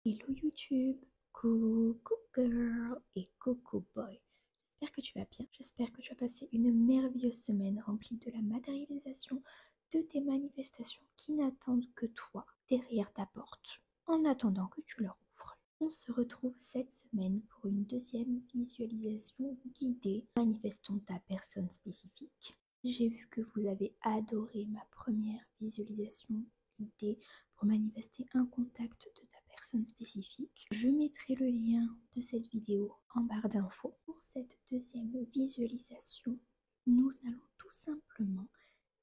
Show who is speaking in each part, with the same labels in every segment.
Speaker 1: Hello YouTube, coucou girl et coucou boy. J'espère que tu vas bien, j'espère que tu as passé une merveilleuse semaine remplie de la matérialisation de tes manifestations qui n'attendent que toi derrière ta porte, en attendant que tu leur ouvres. On se retrouve cette semaine pour une deuxième visualisation guidée manifestant ta personne spécifique. J'ai vu que vous avez adoré ma première visualisation guidée pour manifester un contact de ta personne spécifique. Je mettrai le lien de cette vidéo en barre d'infos. Pour cette deuxième visualisation, nous allons tout simplement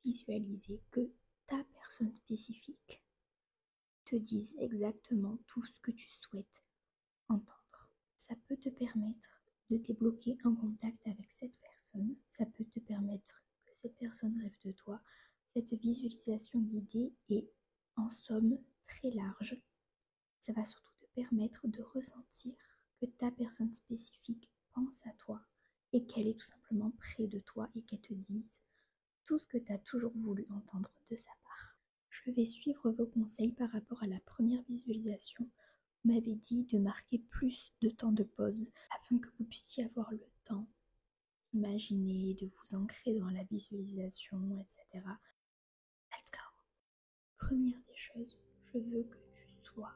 Speaker 1: visualiser que ta personne spécifique te dise exactement tout ce que tu souhaites entendre. Ça peut te permettre de débloquer un contact avec cette personne. Ça peut te permettre que cette personne rêve de toi. Cette visualisation guidée est en somme très large. Ça va surtout te permettre de ressentir que ta personne spécifique pense à toi et qu'elle est tout simplement près de toi et qu'elle te dise tout ce que tu as toujours voulu entendre de sa part. Je vais suivre vos conseils par rapport à la première visualisation. Vous m'avez dit de marquer plus de temps de pause afin que vous puissiez avoir le temps d'imaginer, de vous ancrer dans la visualisation, etc. Let's go! Première des choses, je veux que tu sois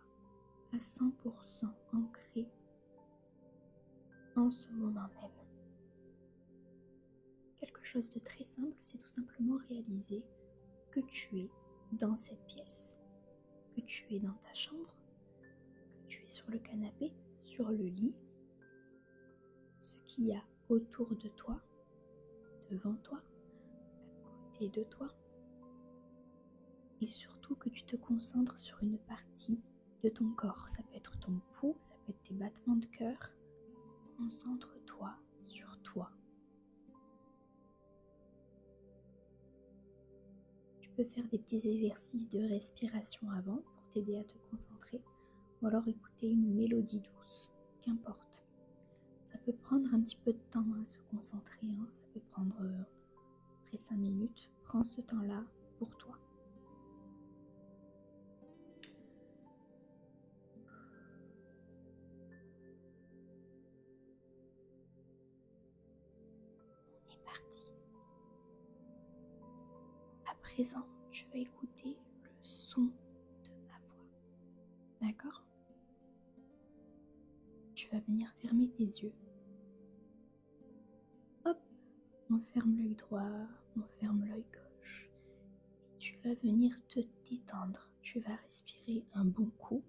Speaker 1: à 100% ancré en ce moment même. Quelque chose de très simple, c'est tout simplement réaliser que tu es dans cette pièce, que tu es dans ta chambre, que tu es sur le canapé, sur le lit, ce qu'il y a autour de toi, devant toi, à côté de toi, et surtout que tu te concentres sur une partie de ton corps. Ça peut être ton pouls, ça peut être tes battements de cœur. Concentre-toi sur toi. Tu peux faire des petits exercices de respiration avant pour t'aider à te concentrer, ou alors écouter une mélodie douce, qu'importe. Ça peut prendre un petit peu de temps à se concentrer, ça peut prendre après 5 minutes. Prends ce temps-là pour toi. On est parti. À présent, tu vas écouter le son de ma voix. D'accord ? Tu vas venir fermer tes yeux. Hop, on ferme l'œil droit, on ferme l'œil gauche. Et tu vas venir te détendre. Tu vas respirer un bon coup.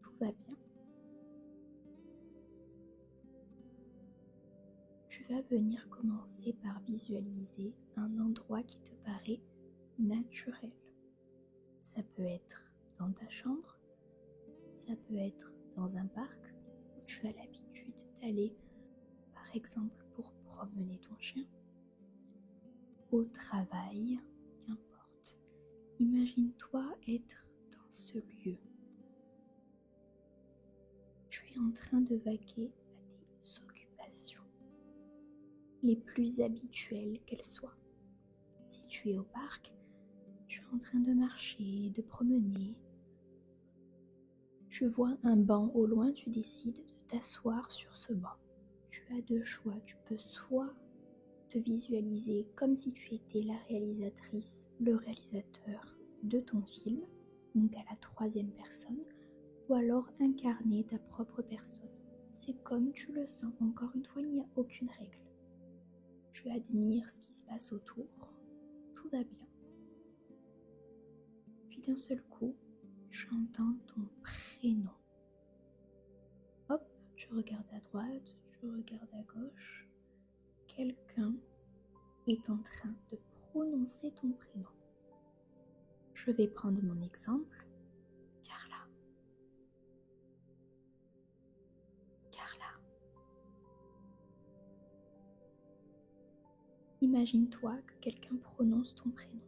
Speaker 1: Tout va bien. Tu vas venir commencer par visualiser un endroit qui te paraît naturel. Ça peut être dans ta chambre, ça peut être dans un parc où tu as l'habitude d'aller, par exemple pour promener ton chien, au travail, qu'importe. Imagine-toi être dans ce lieu. Tu es en train de vaquer à tes occupations les plus habituelles qu'elles soient. Si tu es au parc, tu es en train de marcher, de promener. Tu vois un banc au loin, tu décides de t'asseoir sur ce banc. Tu as deux choix, tu peux soit te visualiser comme si tu étais la réalisatrice, le réalisateur de ton film, donc à la troisième personne, ou alors incarner ta propre personne. C'est comme tu le sens, encore une fois, il n'y a aucune règle. Tu admires ce qui se passe autour, tout va bien. Puis d'un seul coup, tu entends ton prénom. Hop, tu regardes à droite, tu regardes à gauche. Quelqu'un est en train de prononcer ton prénom. Je vais prendre mon exemple. Carla. Carla. Imagine-toi que quelqu'un prononce ton prénom.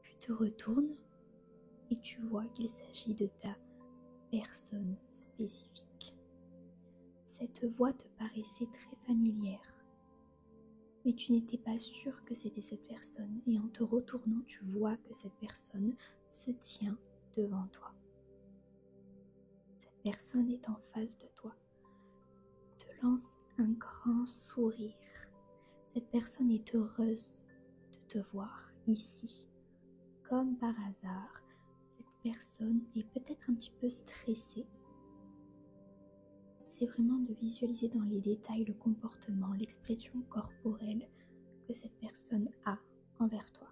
Speaker 1: Tu te retournes et tu vois qu'il s'agit de ta personne spécifique. Cette voix te paraissait très familière, mais tu n'étais pas sûr que c'était cette personne, et en te retournant, tu vois que cette personne se tient devant toi. Cette personne est en face de toi, te lance un grand sourire. Cette personne est heureuse de te voir ici. Comme par hasard, cette personne est peut-être un petit peu stressée. C'est vraiment de visualiser dans les détails le comportement, l'expression corporelle que cette personne a envers toi.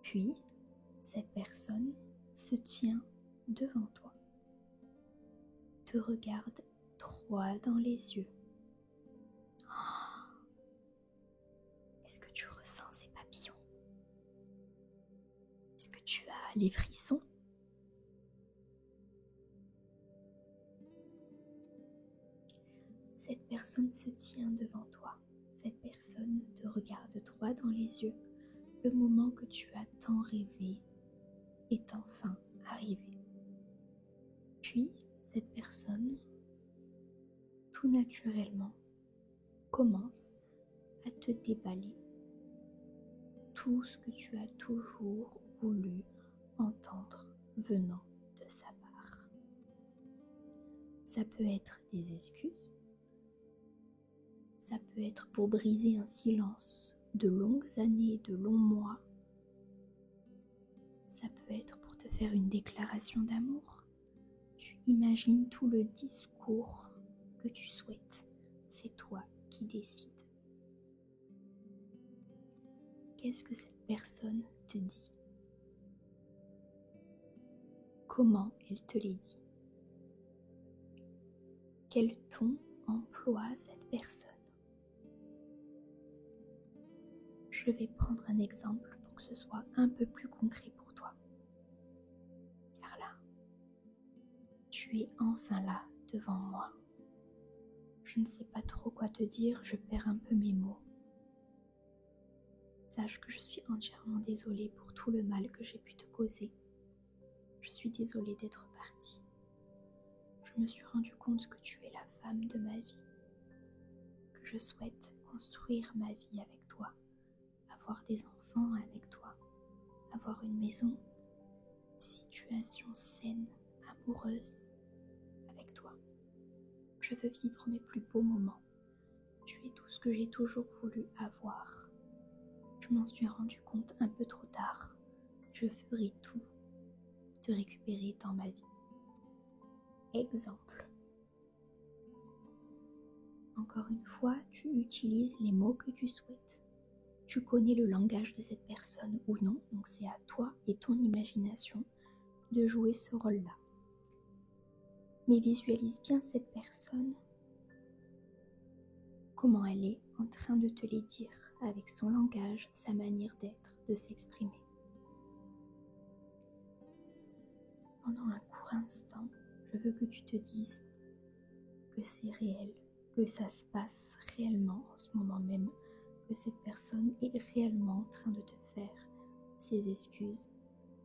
Speaker 1: Puis, cette personne se tient devant toi, te regarde droit dans les yeux. Est-ce que tu ressens ces papillons? Est-ce que tu as les frissons? Cette personne se tient devant toi. Cette personne te regarde droit dans les yeux. Le moment que tu as tant rêvé est enfin arrivé. Puis, cette personne, tout naturellement, commence à te déballer tout ce que tu as toujours voulu entendre venant de sa part. Ça peut être des excuses, ça peut être pour briser un silence de longues années, de longs mois, ça peut être pour te faire une déclaration d'amour. Tu imagines tout le discours que tu souhaites, c'est toi qui décides. Qu'est-ce que cette personne te dit? Comment elle te les dit? Quel ton emploie cette personne? Je vais prendre un exemple pour que ce soit un peu plus concret pour toi. Car là, tu es enfin là devant moi. Je ne sais pas trop quoi te dire, je perds un peu mes mots. Sache que je suis entièrement désolée pour tout le mal que j'ai pu te causer. Je suis désolée d'être partie. Je me suis rendu compte que tu es la femme de ma vie, que je souhaite construire ma vie avec toi, avoir des enfants avec toi, avoir une maison, une situation saine, amoureuse avec toi. Je veux vivre mes plus beaux moments. Tu es tout ce que j'ai toujours voulu avoir. Je m'en suis rendu compte un peu trop tard. Je ferai tout pour te récupérer dans ma vie. Exemple. Encore une fois, tu utilises les mots que tu souhaites. Tu connais le langage de cette personne ou non, donc c'est à toi et ton imagination de jouer ce rôle-là. Mais visualise bien cette personne, comment elle est en train de te les dire avec son langage, sa manière d'être, de s'exprimer. Pendant un court instant, je veux que tu te dises que c'est réel, que ça se passe réellement en ce moment même, que cette personne est réellement en train de te faire ses excuses,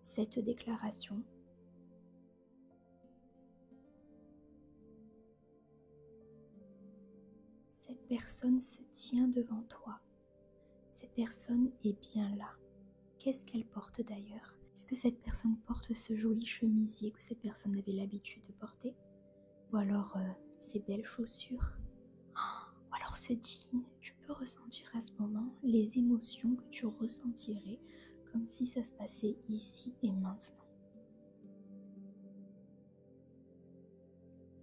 Speaker 1: cette déclaration. Cette personne se tient devant toi. Cette personne est bien là. Qu'est-ce qu'elle porte d'ailleurs? Est-ce que cette personne porte ce joli chemisier que cette personne avait l'habitude de porter? Ou alors ces belles chaussures? Ou alors ce jean? Tu peux ressentir à ce moment les émotions que tu ressentirais comme si ça se passait ici et maintenant.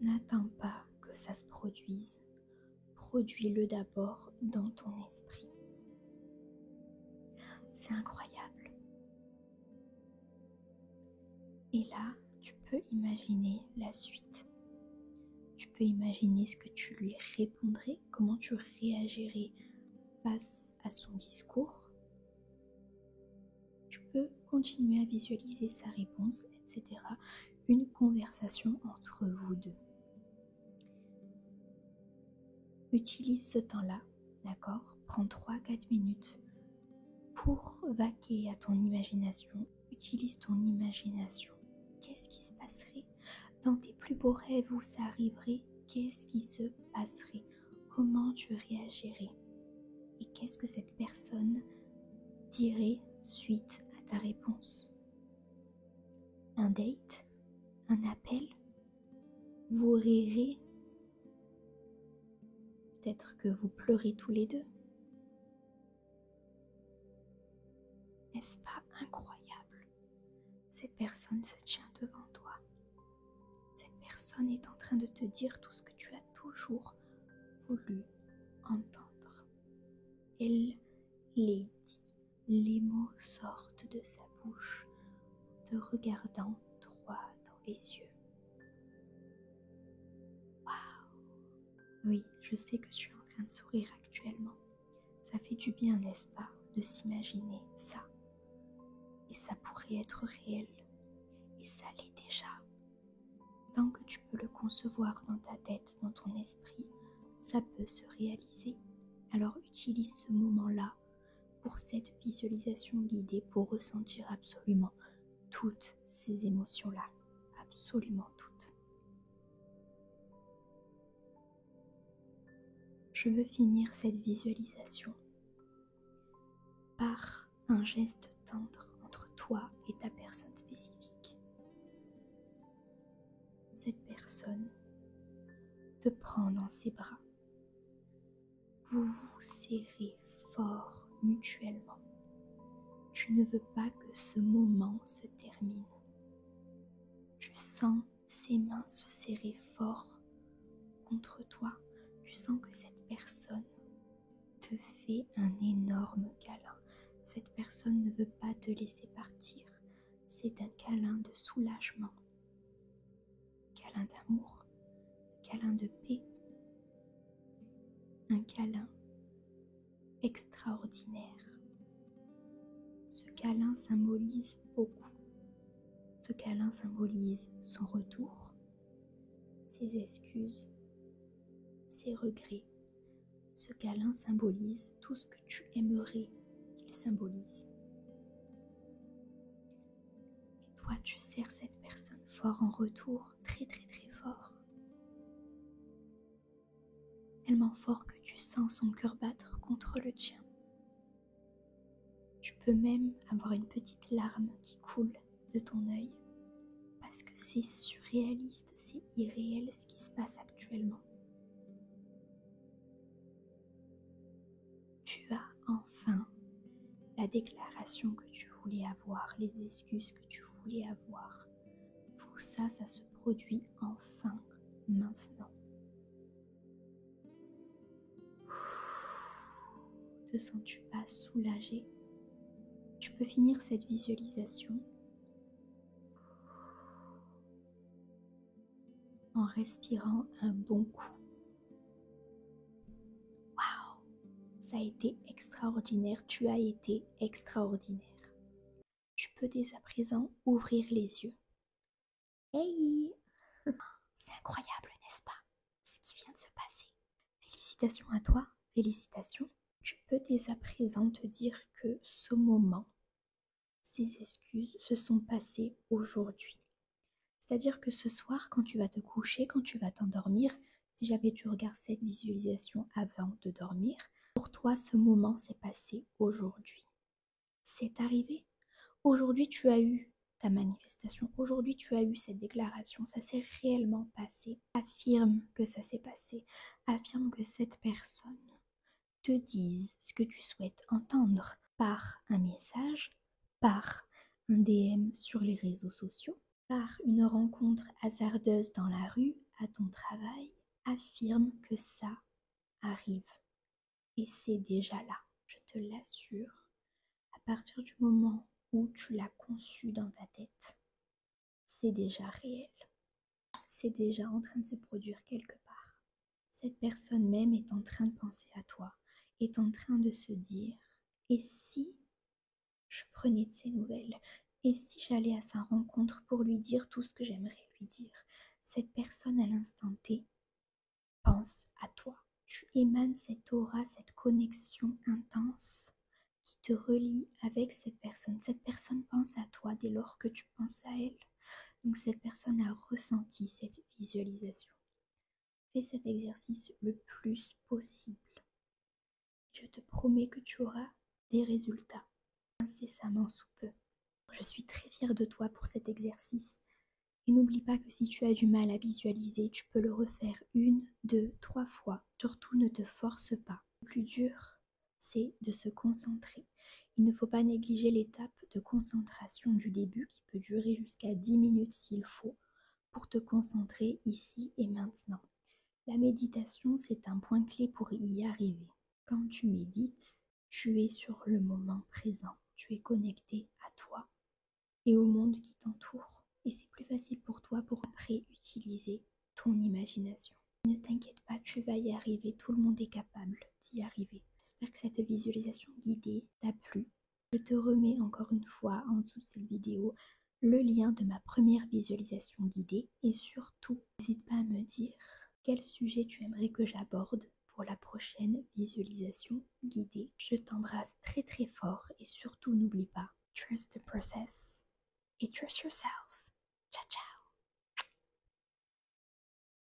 Speaker 1: N'attends pas que ça se produise. Produis-le d'abord dans ton esprit. C'est incroyable. Et là, tu peux imaginer la suite. Tu peux imaginer ce que tu lui répondrais, comment tu réagirais face à son discours. Tu peux continuer à visualiser sa réponse, etc. Une conversation entre vous deux. Utilise ce temps-là, d'accord? Prends 3-4 minutes pour vaquer à ton imagination. Utilise ton imagination. qu'est-ce qui se passerait? Dans tes plus beaux rêves où ça arriverait, qu'est-ce qui se passerait? Comment tu réagirais? Et qu'est-ce que cette personne dirait suite à ta réponse? Un date? Un appel? Vous rirez? Peut-être que vous pleurez tous les deux? N'est-ce pas incroyable? Cette personne se tient devant toi. Cette personne est en train de te dire tout ce que tu as toujours voulu entendre. Elle les dit. Les mots sortent de sa bouche en te regardant droit dans les yeux. Waouh! Oui, je sais que tu es en train de sourire actuellement. Ça fait du bien, n'est-ce pas, de s'imaginer ça. Et ça pourrait être réel. Et ça l'est déjà. Tant que tu peux le concevoir dans ta tête, dans ton esprit, ça peut se réaliser. Alors utilise ce moment-là pour cette visualisation guidée, pour ressentir absolument toutes ces émotions-là. Absolument toutes. Je veux finir cette visualisation par un geste tendre entre toi et ta personne spécifique. Cette personne te prend dans ses bras. Vous vous serrez fort mutuellement. Tu ne veux pas que ce moment se termine. Tu sens ses mains se serrer fort contre toi. Tu sens que cette personne te fait un énorme câlin. Cette personne ne veut pas te laisser partir. C'est un câlin de soulagement, câlin d'amour, câlin de paix, un câlin extraordinaire. Ce câlin symbolise beaucoup. Ce câlin symbolise son retour, ses excuses, ses regrets. Ce câlin symbolise tout ce que tu aimerais qu'il symbolise. Et toi, tu serres cette personne fort en retour, très très très fort. Tellement fort que tu sens son cœur battre contre le tien. Tu peux même avoir une petite larme qui coule de ton œil parce que c'est surréaliste, c'est irréel ce qui se passe actuellement. Tu as enfin la déclaration que tu voulais avoir, les excuses que tu voulais avoir. Tout ça, ça se produit enfin maintenant. Te sens-tu pas soulagé? Tu peux finir cette visualisation en respirant un bon coup. Waouh! Ça a été extraordinaire, tu as été extraordinaire. Tu peux dès à présent ouvrir les yeux. Hey! C'est incroyable, n'est-ce pas? Ce qui vient de se passer. Félicitations à toi, félicitations. Tu peux dès à présent te dire que ce moment, ces excuses se sont passées aujourd'hui. C'est-à-dire que ce soir, quand tu vas te coucher, quand tu vas t'endormir, si jamais tu regardes cette visualisation avant de dormir, pour toi, ce moment s'est passé aujourd'hui. C'est arrivé. Aujourd'hui, tu as eu ta manifestation. Aujourd'hui, tu as eu cette déclaration. Ça s'est réellement passé. Affirme que ça s'est passé. Affirme que cette personne te dise ce que tu souhaites entendre par un message, par un DM sur les réseaux sociaux, par une rencontre hasardeuse dans la rue, à ton travail. Affirme que ça arrive. Et c'est déjà là, je te l'assure. À partir du moment où tu l'as conçu dans ta tête, c'est déjà réel. C'est déjà en train de se produire quelque part. Cette personne même est en train de penser à toi, est en train de se dire « Et si je prenais de ses nouvelles? Et si j'allais à sa rencontre pour lui dire tout ce que j'aimerais lui dire ?» Cette personne à l'instant T pense à toi. Tu émanes cette aura, cette connexion intense qui te relie avec cette personne. Cette personne pense à toi dès lors que tu penses à elle. Donc cette personne a ressenti cette visualisation. Fais cet exercice le plus possible. Je te promets que tu auras des résultats incessamment sous peu. Je suis très fière de toi pour cet exercice. Et n'oublie pas que si tu as du mal à visualiser, tu peux le refaire 1, 2, 3 fois. Surtout ne te force pas. Le plus dur, c'est de se concentrer. Il ne faut pas négliger l'étape de concentration du début qui peut durer jusqu'à 10 minutes s'il faut pour te concentrer ici et maintenant. La méditation, c'est un point clé pour y arriver. Quand tu médites, tu es sur le moment présent. Tu es connecté à toi et au monde qui t'entoure. Et c'est plus facile pour toi pour après utiliser ton imagination. Ne t'inquiète pas, tu vas y arriver. Tout le monde est capable d'y arriver. J'espère que cette visualisation guidée t'a plu. Je te remets encore une fois en dessous de cette vidéo le lien de ma première visualisation guidée. Et surtout, n'hésite pas à me dire quel sujet tu aimerais que j'aborde pour la prochaine visualisation guidée. Je t'embrasse très très fort et surtout n'oublie pas, trust the process et trust yourself. Ciao ciao.